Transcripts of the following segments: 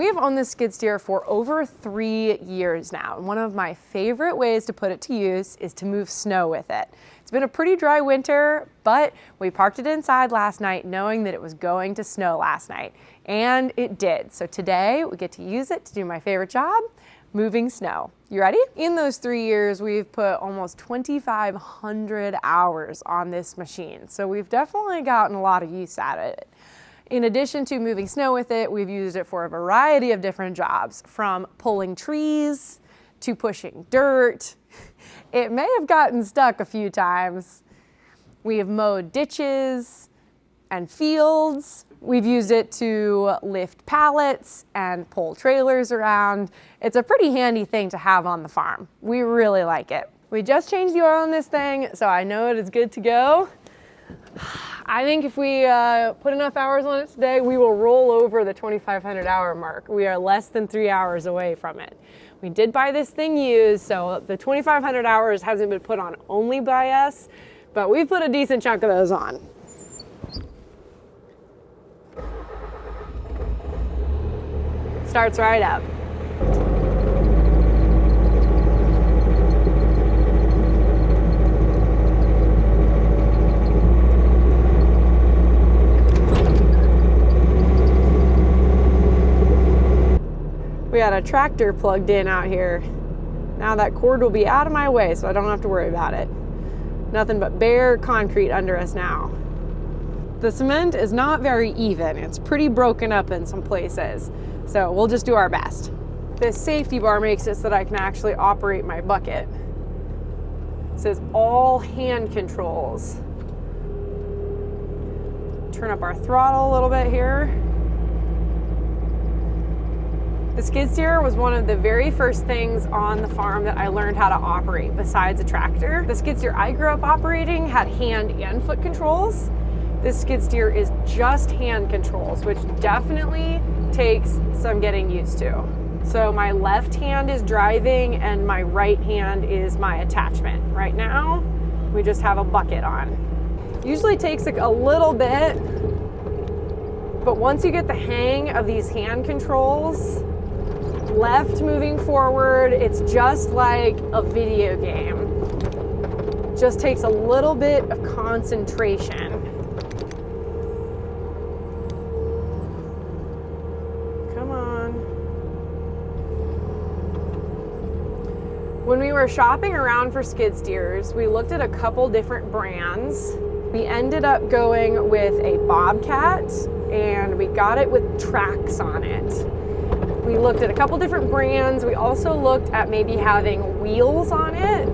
We've owned this skid steer for over 3 years now. And one of my favorite ways to put it to use is to move snow with it. It's been a pretty dry winter, but we parked it inside last night knowing that it was going to snow last night. And it did. So today we get to use it to do my favorite job, moving snow. You ready? In those 3 years, we've put almost 2,500 hours on this machine. So we've definitely gotten a lot of use out of it. In addition to moving snow with it, we've used it for a variety of different jobs, from pulling trees to pushing dirt. It may have gotten stuck a few times. We have mowed ditches and fields. We've used it to lift pallets and pull trailers around. It's a pretty handy thing to have on the farm. We really like it. We just changed the oil on this thing, so I know it is good to go. I think if we put enough hours on it today, we will roll over the 2,500 hour mark. We are less than 3 hours away from it. We did buy this thing used, so the 2,500 hours hasn't been put on only by us, but we've put a decent chunk of those on. Starts right up. We got a tractor plugged in out here. Now that cord will be out of my way, so I don't have to worry about it. Nothing but bare concrete under us now. The cement is not very even. It's pretty broken up in some places, so we'll just do our best. This safety bar makes it so that I can actually operate my bucket. It says all hand controls. Turn up our throttle a little bit here. The skid steer was one of the very first things on the farm that I learned how to operate besides a tractor. The skid steer I grew up operating had hand and foot controls. This skid steer is just hand controls, which definitely takes some getting used to. So my left hand is driving and my right hand is my attachment. Right now, we just have a bucket on. Usually takes a little bit, but once you get the hang of these hand controls, left moving forward, it's just like a video game. Just takes a little bit of concentration. Come on. When we were shopping around for skid steers, we looked at a couple different brands. We ended up going with a Bobcat, and we got it with tracks on it. We looked at a couple different brands. We also looked at maybe having wheels on it,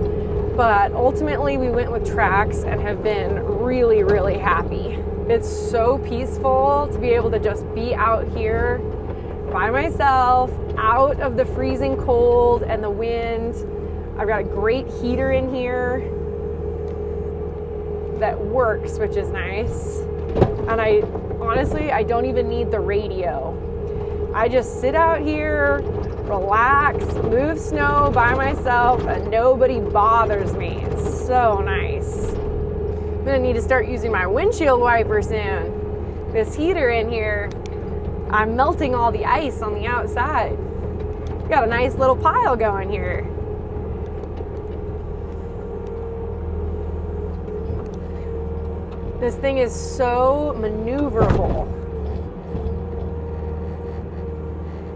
but ultimately we went with tracks and have been really, really happy. It's so peaceful to be able to just be out here by myself, out of the freezing cold and the wind. I've got a great heater in here that works, which is nice. And honestly, I don't even need the radio. I just sit out here, relax, move snow by myself, and nobody bothers me. It's so nice. I'm gonna need to start using my windshield wiper soon. This heater in here, I'm melting all the ice on the outside. Got a nice little pile going here. This thing is so maneuverable.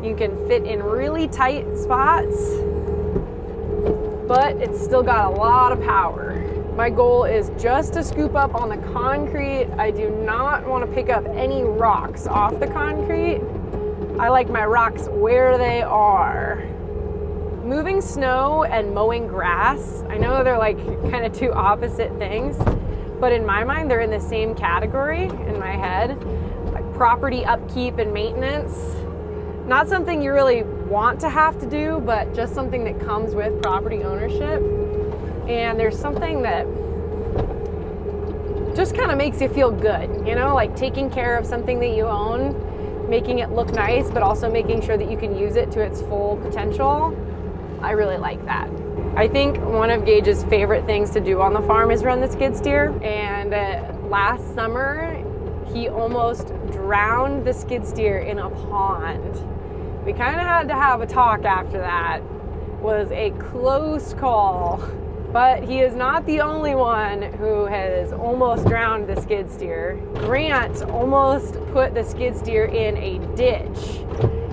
You can fit in really tight spots, but it's still got a lot of power. My goal is just to scoop up on the concrete. I do not want to pick up any rocks off the concrete. I like my rocks where they are. Moving snow and mowing grass, I know they're like kind of two opposite things, but in my mind, they're in the same category in my head. Like property upkeep and maintenance. Not something you really want to have to do, but just something that comes with property ownership. And there's something that just kind of makes you feel good, you know, like taking care of something that you own, making it look nice, but also making sure that you can use it to its full potential. I really like that. I think one of Gage's favorite things to do on the farm is run the skid steer. And last summer, he almost drowned the skid steer in a pond. We kind of had to have a talk after that. It was a close call. But he is not the only one who has almost drowned the skid steer. Grant almost put the skid steer in a ditch.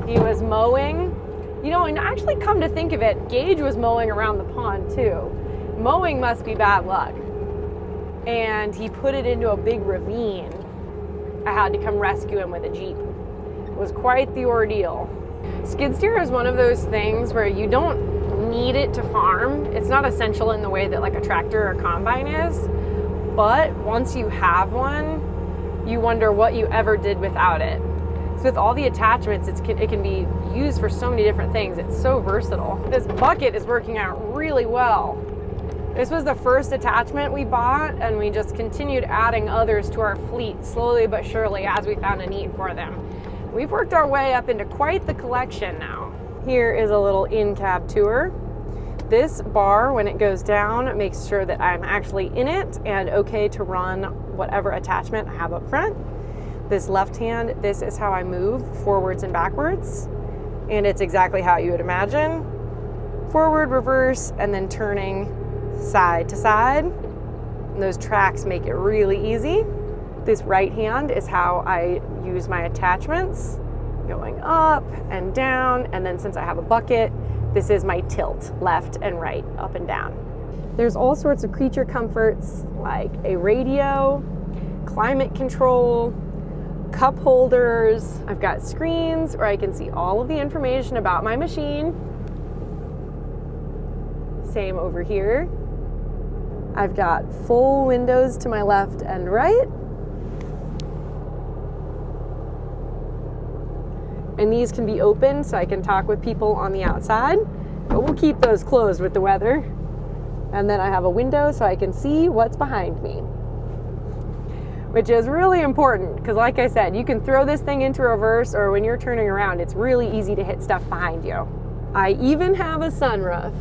He was mowing. You know, and actually come to think of it, Gage was mowing around the pond too. Mowing must be bad luck. And he put it into a big ravine. I had to come rescue him with a Jeep. It was quite the ordeal. Skid steer is one of those things where you don't need it to farm. It's not essential in the way that like a tractor or combine is, but once you have one, you wonder what you ever did without it. So with all the attachments, it can be used for so many different things. It's so versatile. This bucket is working out really well. This was the first attachment we bought, and we just continued adding others to our fleet slowly but surely as we found a need for them. We've worked our way up into quite the collection now. Here is a little in-cab tour. This bar, when it goes down, makes sure that I'm actually in it and okay to run whatever attachment I have up front. This left hand, this is how I move forwards and backwards. And it's exactly how you would imagine. Forward, reverse, and then turning side to side. And those tracks make it really easy. This right hand is how I use my attachments, going up and down. And then since I have a bucket, this is my tilt, left and right, up and down. There's all sorts of creature comforts like a radio, climate control, cup holders. I've got screens where I can see all of the information about my machine. Same over here. I've got full windows to my left and right. And these can be open so I can talk with people on the outside, but we'll keep those closed with the weather. And then I have a window so I can see what's behind me, which is really important because like I said, you can throw this thing into reverse, or when you're turning around, it's really easy to hit stuff behind you. I even have a sunroof.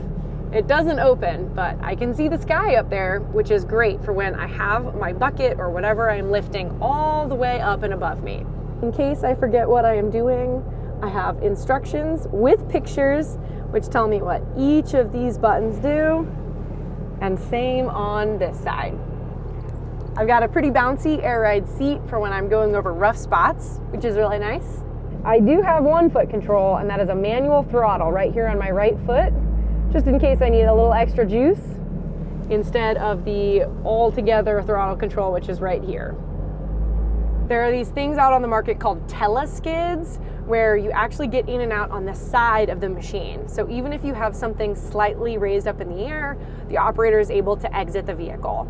It doesn't open, but I can see the sky up there, which is great for when I have my bucket or whatever I'm lifting all the way up and above me. In case I forget what I am doing, I have instructions with pictures which tell me what each of these buttons do, and same on this side. I've got a pretty bouncy air ride seat for when I'm going over rough spots, which is really nice. I do have one foot control, and that is a manual throttle right here on my right foot, just in case I need a little extra juice, instead of the all-together throttle control, which is right here. There are these things out on the market called teleskids, where you actually get in and out on the side of the machine. So even if you have something slightly raised up in the air, the operator is able to exit the vehicle.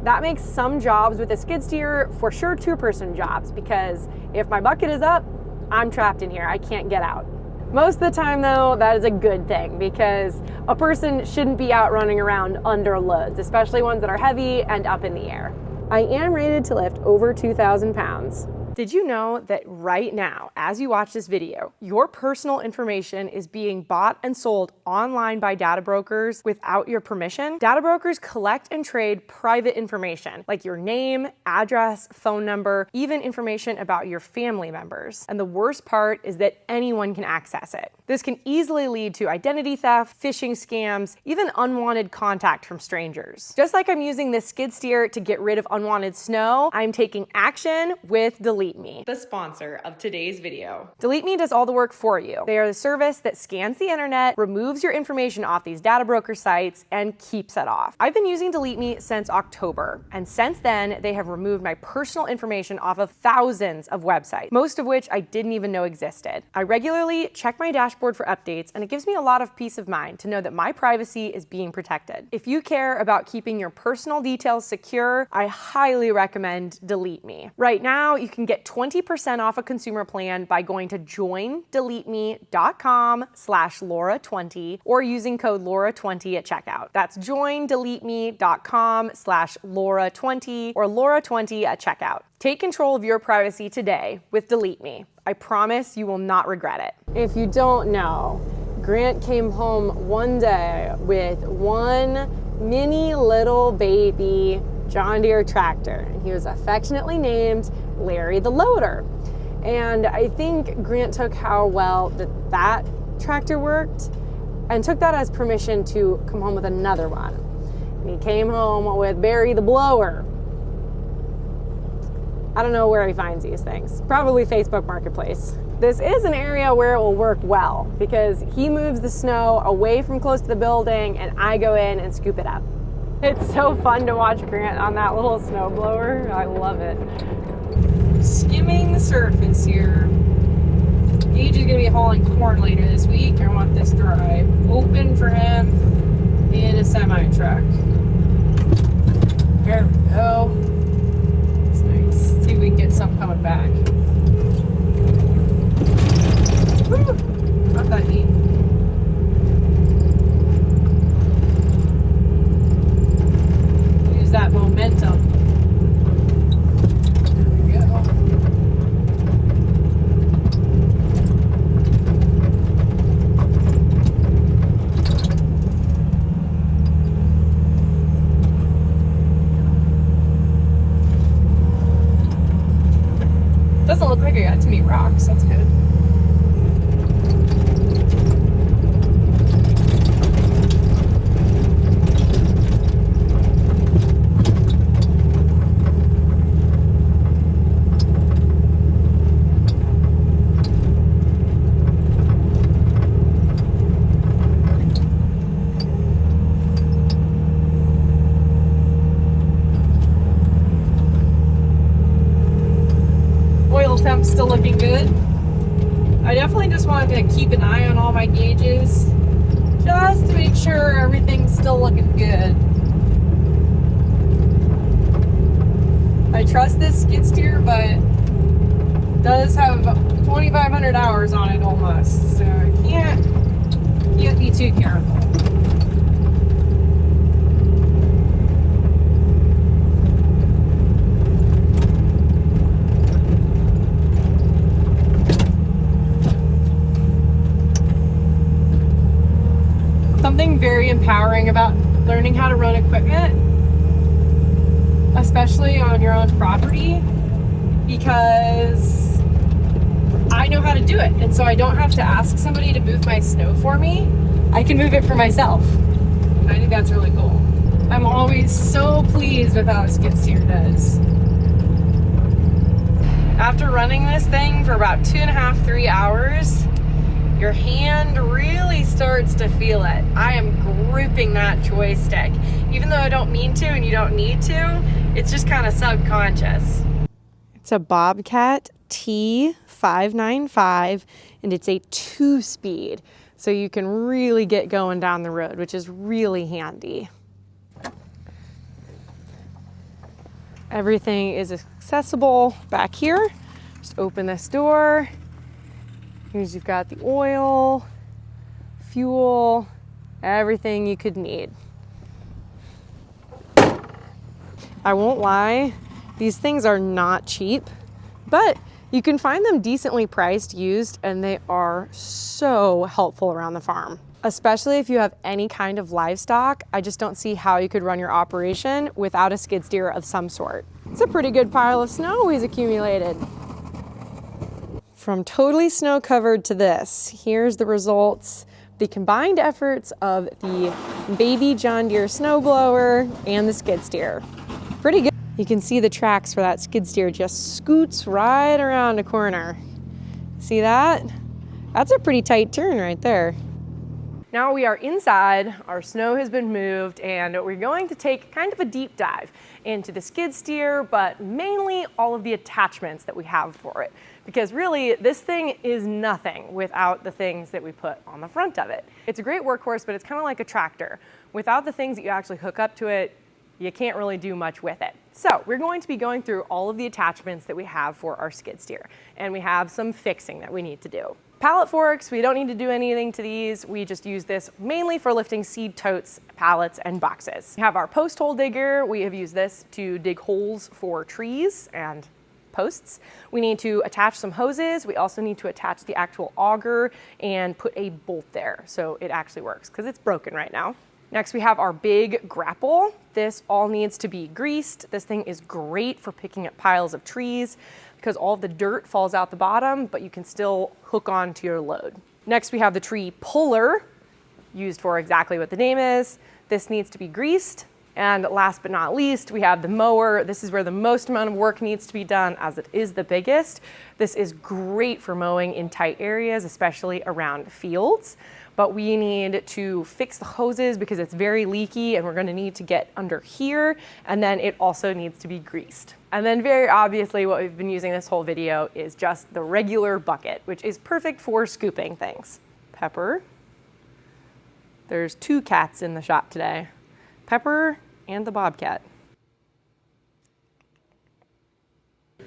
That makes some jobs with a skid steer for sure two-person jobs, because if my bucket is up, I'm trapped in here. I can't get out. Most of the time though, that is a good thing, because a person shouldn't be out running around under loads, especially ones that are heavy and up in the air. I am rated to lift over 2,000 pounds. Did you know that right now, as you watch this video, your personal information is being bought and sold online by data brokers without your permission? Data brokers collect and trade private information, like your name, address, phone number, even information about your family members. And the worst part is that anyone can access it. This can easily lead to identity theft, phishing scams, even unwanted contact from strangers. Just like I'm using this skid steer to get rid of unwanted snow, I'm taking action with Delete Me, the sponsor of today's video. Delete Me does all the work for you. They are the service that scans the internet, removes your information off these data broker sites, and keeps it off. I've been using Delete Me since October, and since then, they have removed my personal information off of thousands of websites, most of which I didn't even know existed. I regularly check my dashboard for updates, and it gives me a lot of peace of mind to know that my privacy is being protected. If you care about keeping your personal details secure, I highly recommend Delete Me. Right now, you can get 20% off a consumer plan by going to joindeleteme.com/Laura20 or using code Laura20 at checkout. That's joindeleteme.com/Laura20 or Laura20 at checkout. Take control of your privacy today with Delete Me. I promise you will not regret it. If you don't know, Grant came home one day with one mini little baby John Deere tractor, and he was affectionately named Larry the Loader. And I think Grant took how well the that tractor worked and took that as permission to come home with another one. And he came home with Barry the blower. I don't know where he finds these things. Probably Facebook Marketplace. This is an area where it will work well because he moves the snow away from close to the building and I go in and scoop it up. It's so fun to watch Grant on that little snow blower. I love it. Skimming the surface here. Gage is gonna be hauling corn later this week. I want this drive open for him in a semi truck. There we go. It's nice. Let's see if we can get some coming back. Woo! Not that neat. Use that momentum. There we go. Doesn't look like I got too many rocks. That's good. Temp's still looking good. I definitely just wanted to keep an eye on all my gauges just to make sure everything's still looking good. I trust this skid steer, but it does have 2,500 hours on it almost, so I can't be too careful. Something very empowering about learning how to run equipment, especially on your own property, because I know how to do it, and so I don't have to ask somebody to move my snow for me. I can move it for myself. I think that's really cool. I'm always so pleased with how a skid steer does. After running this thing for about 2.5, 3 hours, your hand really starts to feel it. I am gripping that joystick. Even though I don't mean to and you don't need to, it's just kind of subconscious. It's a Bobcat T595 and it's a 2-speed. So you can really get going down the road, which is really handy. Everything is accessible back here. Just open this door. Here's, you've got the oil, fuel, everything you could need. I won't lie, these things are not cheap, but you can find them decently priced used, and they are so helpful around the farm. Especially if you have any kind of livestock, I just don't see how you could run your operation without a skid steer of some sort. It's a pretty good pile of snow he's accumulated. From totally snow covered to this, here's the results. The combined efforts of the baby John Deere snowblower and the skid steer. Pretty good. You can see the tracks for that skid steer just scoots right around a corner. See that? That's a pretty tight turn right there. Now we are inside, our snow has been moved, and we're going to take kind of a deep dive into the skid steer, but mainly all of the attachments that we have for it. Because really, this thing is nothing without the things that we put on the front of it. It's a great workhorse, but it's kind of like a tractor. Without the things that you actually hook up to it, you can't really do much with it. So we're going to be going through all of the attachments that we have for our skid steer, and we have some fixing that we need to do. Pallet forks, we don't need to do anything to these. We just use this mainly for lifting seed totes, pallets, and boxes. We have our post hole digger. We have used this to dig holes for trees and posts. We need to attach some hoses. We also need to attach the actual auger and put a bolt there so it actually works, because it's broken right now. Next, we have our big grapple. This all needs to be greased. This thing is great for picking up piles of trees because all of the dirt falls out the bottom, but you can still hook on to your load. Next, we have the tree puller, used for exactly what the name is. This needs to be greased. And last but not least, we have the mower. This is where the most amount of work needs to be done, as it is the biggest. This is great for mowing in tight areas, especially around fields. But we need to fix the hoses because it's very leaky, and we're gonna need to get under here. And then it also needs to be greased. And then very obviously what we've been using this whole video is just the regular bucket, which is perfect for scooping things. Pepper. There's 2 cats in the shop today. Pepper and the bobcat.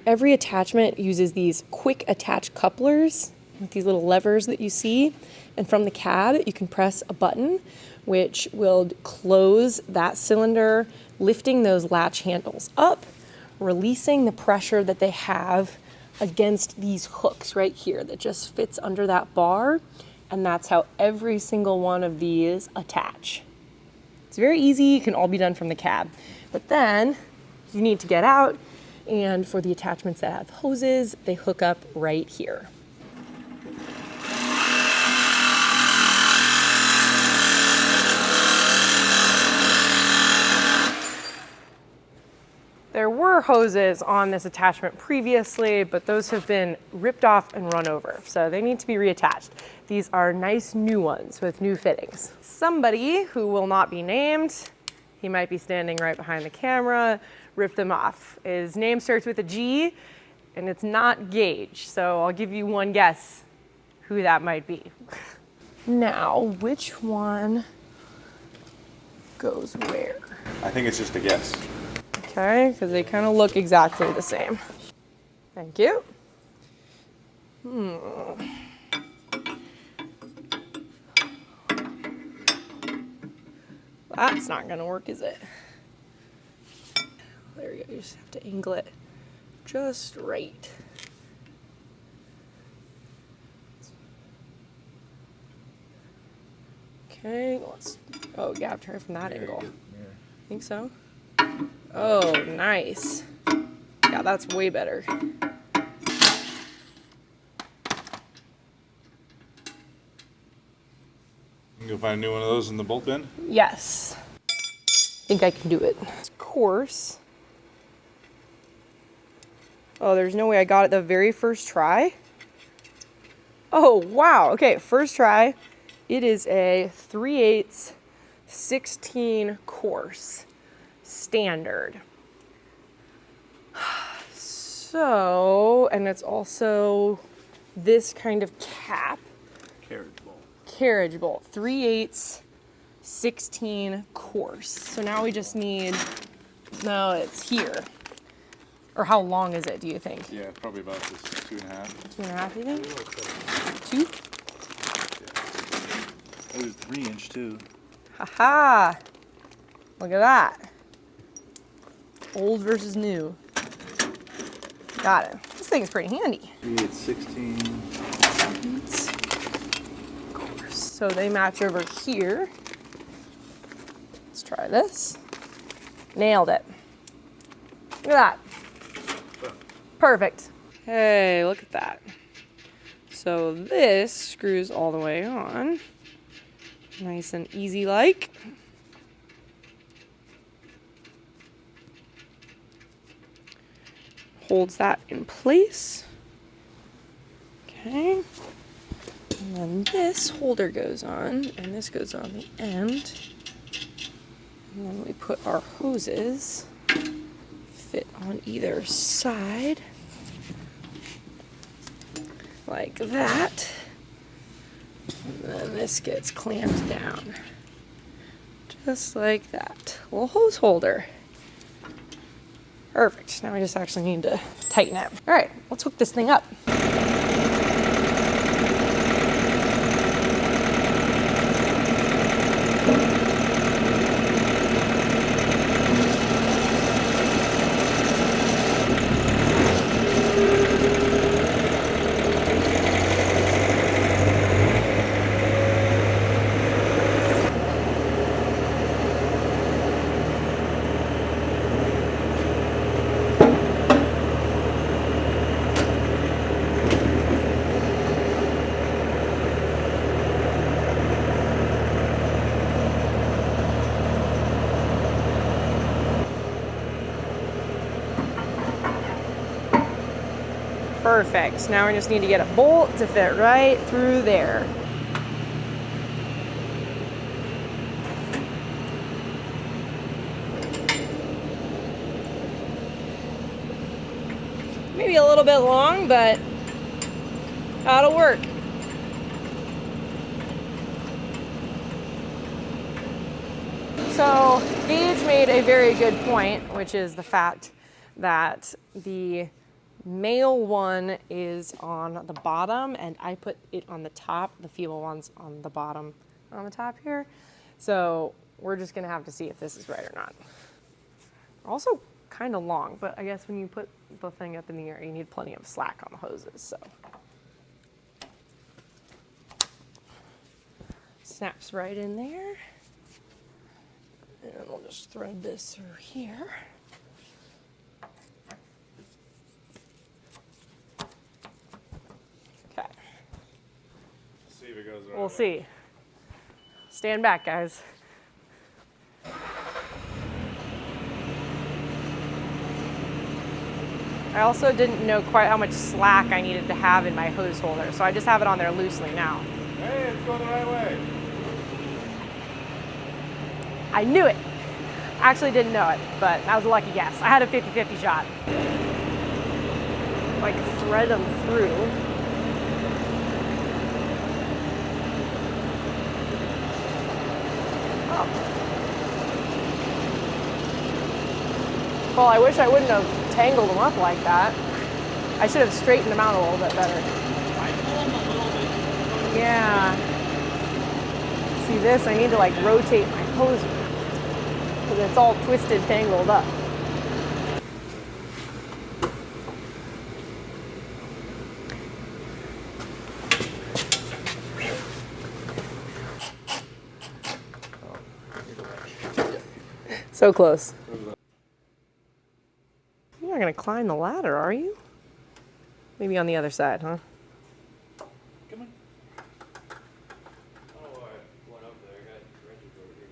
Every attachment uses these quick attach couplers with these little levers that you see. And from the cab, you can press a button which will close that cylinder, lifting those latch handles up, releasing the pressure that they have against these hooks right here that just fits under that bar. And that's how every single one of these attach. It's very easy, it can all be done from the cab. But then you need to get out, and for the attachments that have hoses, they hook up right here. There were hoses on this attachment previously, but those have been ripped off and run over, so they need to be reattached. These are nice new ones with new fittings. Somebody who will not be named, he might be standing right behind the camera, ripped them off. His name starts with a G, and it's not Gage, so I'll give you one guess who that might be. Now, which one goes where? I think it's just a guess. Okay, because they kind of look exactly the same. Thank you. That's not gonna work, is it? There you go, you just have to angle it just right. Okay, oh, you have to try from that angle. Think so? Oh, nice. Yeah, that's way better. You can find a new one of those in the bolt bin? Yes. I think I can do it. Of course. Oh, there's no way I got it the very first try. Oh, wow. Okay, first try. It is a 3/8 16 course standard. So, and it's also this kind of cap. Carriage bolt, 3/8 16 course. So now we just need, no, it's here. Or how long is it, do you think? Yeah, probably about this 2.5. 2.5, you think? 2? Oh, there's 3-inch too. Haha! Look at that. Old versus new. Got it. This thing's pretty handy. 3/8 16. So they match over here. Let's try this. Nailed it. Look at that. Perfect. Hey, look at that. So this screws all the way on. Nice and easy like. Holds that in place. Okay. And then this holder goes on, and this goes on the end. And then we put our hoses, fit on either side, like that. And then this gets clamped down, just like that. Little hose holder. Perfect. Now we just actually need to tighten it. All right, let's hook this thing up. Perfect. Now we just need to get a bolt to fit right through there. Maybe a little bit long, but that'll work. So Gage made a very good point, which is the fact that the male one is on the bottom and I put it on the top, the female one's on the bottom on the top here. So we're just gonna have to see if this is right or not. Also kind of long, but I guess when you put the thing up in the air, you need plenty of slack on the hoses, so. Snaps right in there. And we'll just thread this through here. Okay. See if it goes right. We'll see. Stand back, guys. I also didn't know quite how much slack I needed to have in my hose holder, so I just have it on there loosely now. Hey, it's going the right way. I knew it. I actually didn't know it, but that was a lucky guess. I had a 50-50 shot. Like thread them through. Oh. Well, I wish I wouldn't have tangled them up like that. I should have straightened them out a little bit better. Yeah. See this? I need to like rotate my hose because it's all twisted, tangled up. So close. You're not gonna climb the ladder, are you? Maybe on the other side, huh? Come on. Oh, I went up there. I got Reggie over here.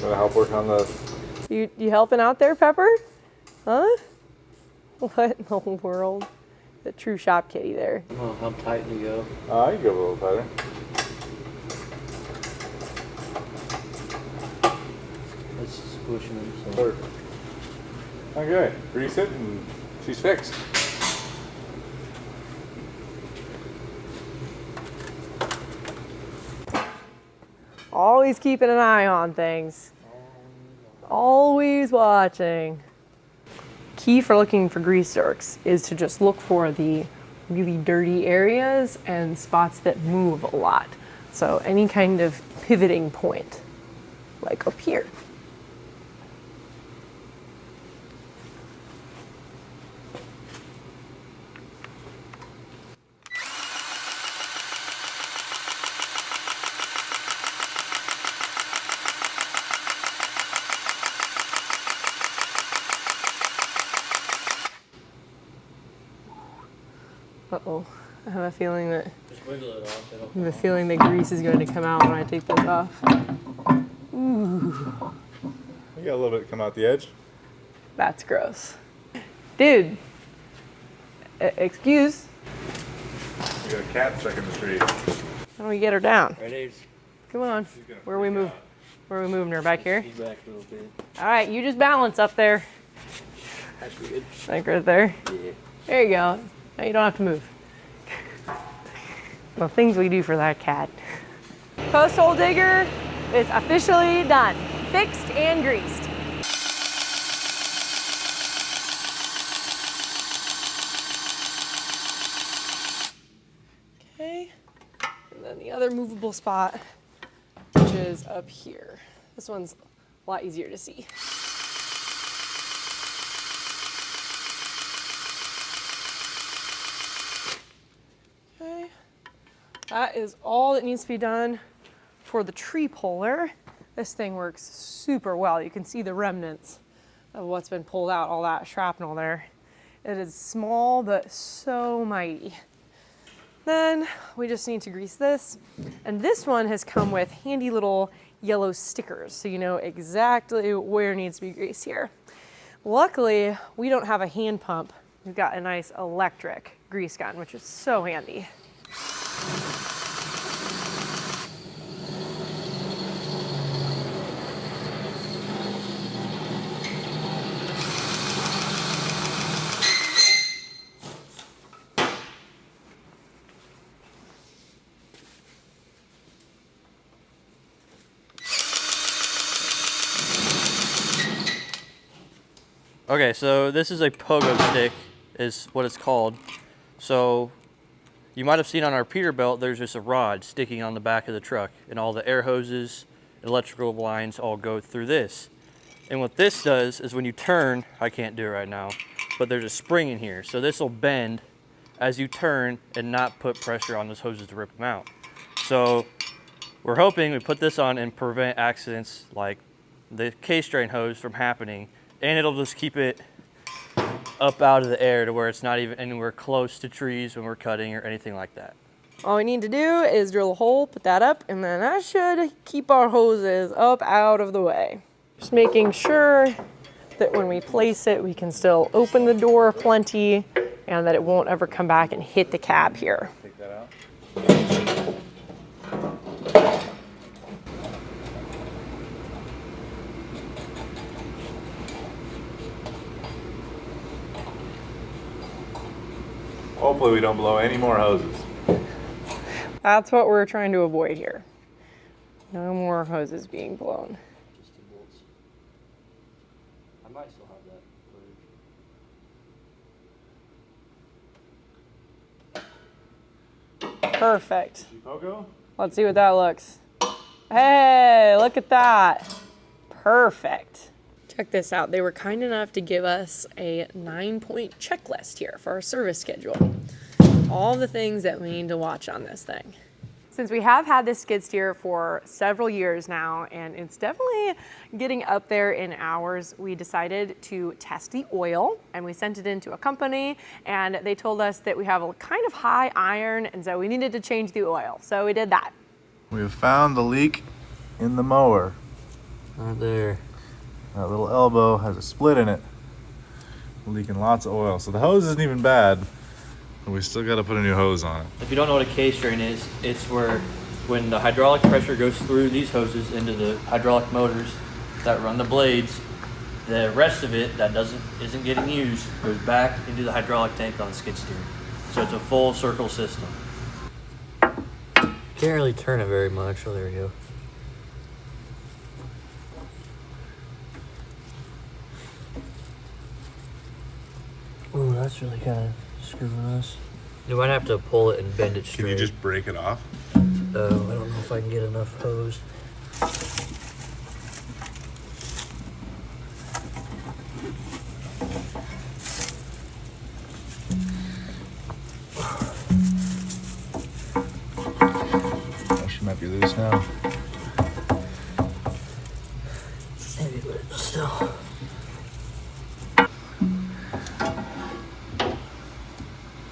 Gonna help work on the. You helping out there, Pepper? Huh? What in the world? The true shop kitty there. Oh, how tight do you go? You go a little tighter. Let's squish them. So. Perfect. Okay, grease it and she's fixed. Always keeping an eye on things. Always watching. Key for looking for grease zerks is to just look for the really dirty areas and spots that move a lot. So any kind of pivoting point, like up here. Uh-oh, I have a feeling that Just wiggle it off. It'll I have a feeling the grease is going to come out when I take this off. Ooh, You got a little bit come out the edge. that's gross. Dude, excuse, We got a cat stuck in the tree. how do we get her down? Ready? Come on, where are we moving? Where are we moving her? Back here? He's back a little bit. All right, you just balance up there. That's good. Like right there. Yeah. There you go. Now you don't have to move. The things we do for that cat. Post hole digger is officially done. Fixed and greased. Okay. And then the other movable spot, which is up here. This one's a lot easier to see. Okay, that is all that needs to be done for the tree puller. This thing works super well. You can see the remnants of what's been pulled out, all that shrapnel there. It is small, but so mighty. Then we just need to grease this. And this one has come with handy little yellow stickers, so you know exactly where it needs to be greased here. Luckily, we don't have a hand pump. We've got a nice electric grease gun, which is so handy. Okay, so this is a pogo stick, is what it's called. So you might have seen on our Peterbilt, there's just a rod sticking on the back of the truck, and all the air hoses, electrical lines all go through this. And what this does is when you turn, I can't do it right now, but there's a spring in here. So this will bend as you turn and not put pressure on those hoses to rip them out. So we're hoping we put this on and prevent accidents like the case drain hose from happening. And it'll just keep it up out of the air to where it's not even anywhere close to trees when we're cutting or anything like that. All we need to do is drill a hole, put that up, and then that should keep our hoses up out of the way. Just making sure that when we place it, we can still open the door plenty and that it won't ever come back and hit the cab here. Take that out. Hopefully we don't blow any more hoses. That's what we're trying to avoid here. No more hoses being blown. Just 2 bolts. I might still have that footage. Perfect. Pogo? Let's see what that looks. Hey, look at that. Perfect. Check this out. They were kind enough to give us a 9-point checklist here for our service schedule. All the things that we need to watch on this thing. Since we have had this skid steer for several years now, and it's definitely getting up there in hours, we decided to test the oil, and we sent it into a company, and they told us that we have a kind of high iron, and so we needed to change the oil. So we did that. We have found the leak in the mower. Right there. That little elbow has a split in it, leaking lots of oil. So the hose isn't even bad, but we still got to put a new hose on it. If you don't know what a case drain is, it's where when the hydraulic pressure goes through these hoses into the hydraulic motors that run the blades, the rest of it that isn't getting used goes back into the hydraulic tank on the skid steer. So it's a full circle system. Can't really turn it very much. Oh, there we go. Oh, that's really kind of screwing us. You might have to pull it and bend it straight. Can you just break it off? I don't know if I can get enough hose. Oh, she might be loose now. Maybe, but it's still.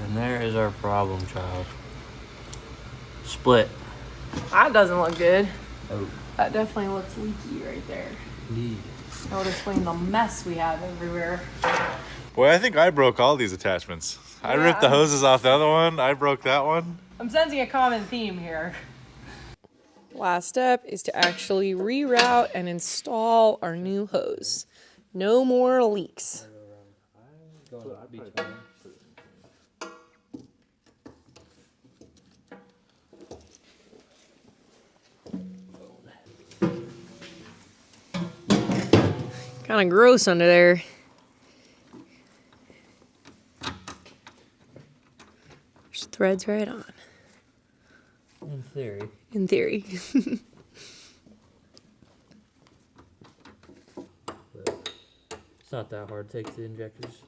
And there is our problem child. Split. That doesn't look good. Oh. That definitely looks leaky right there. Indeed. That would explain the mess we have everywhere. Boy, I think I broke all these attachments. I ripped the hoses off the other one. I broke that one. I'm sensing a common theme here. Last step is to actually reroute and install our new hose. No more leaks. Kind of gross under there. Just threads right on. In theory. In theory. But it's not that hard to take the injectors.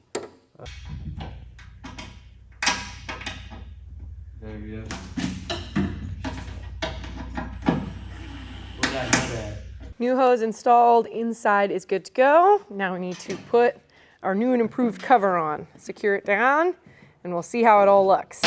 There we go. Where's that nut at? New hose installed, inside is good to go. Now we need to put our new and improved cover on. Secure it down, and we'll see how it all looks.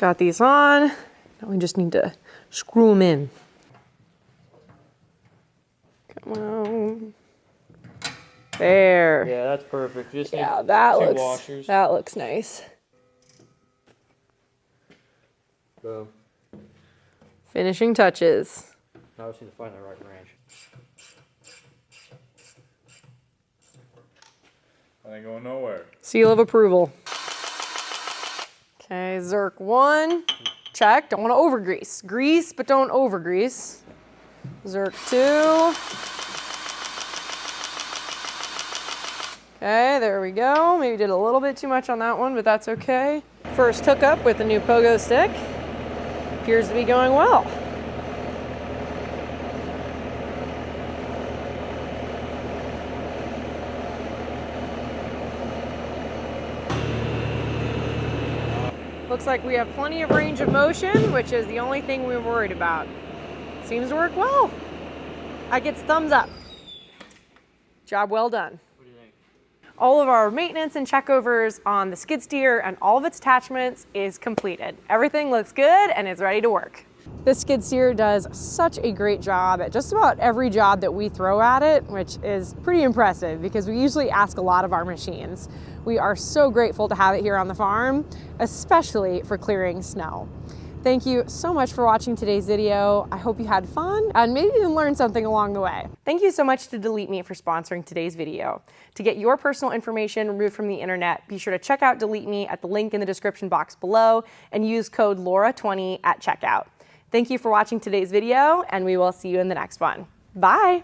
Got these on. Now we just need to screw them in. Come on. There. Yeah, that's perfect. Just need Yeah, two washers. that looks nice. Boom. Finishing touches. Now I just need to find the right wrench. I ain't going nowhere. Seal of approval. Okay, Zerk 1, check. Don't want to over-grease. Grease, but don't over-grease. Zerk 2. Okay, there we go. Maybe did a little bit too much on that one, but that's okay. First hookup with the new pogo stick. Appears to be going well. Looks like we have plenty of range of motion, which is the only thing we were worried about. Seems to work well. I get thumbs up. Job well done. What do you think? All of our maintenance and checkovers on the skid steer and all of its attachments is completed. Everything looks good and is ready to work. This skid steer does such a great job at just about every job that we throw at it, which is pretty impressive because we usually ask a lot of our machines. We are so grateful to have it here on the farm, especially for clearing snow. Thank you so much for watching today's video. I hope you had fun and maybe even learned something along the way. Thank you so much to Delete Me for sponsoring today's video. To get your personal information removed from the internet, be sure to check out Delete Me at the link in the description box below and use code LAURA20 at checkout. Thank you for watching today's video, and we will see you in the next one. Bye.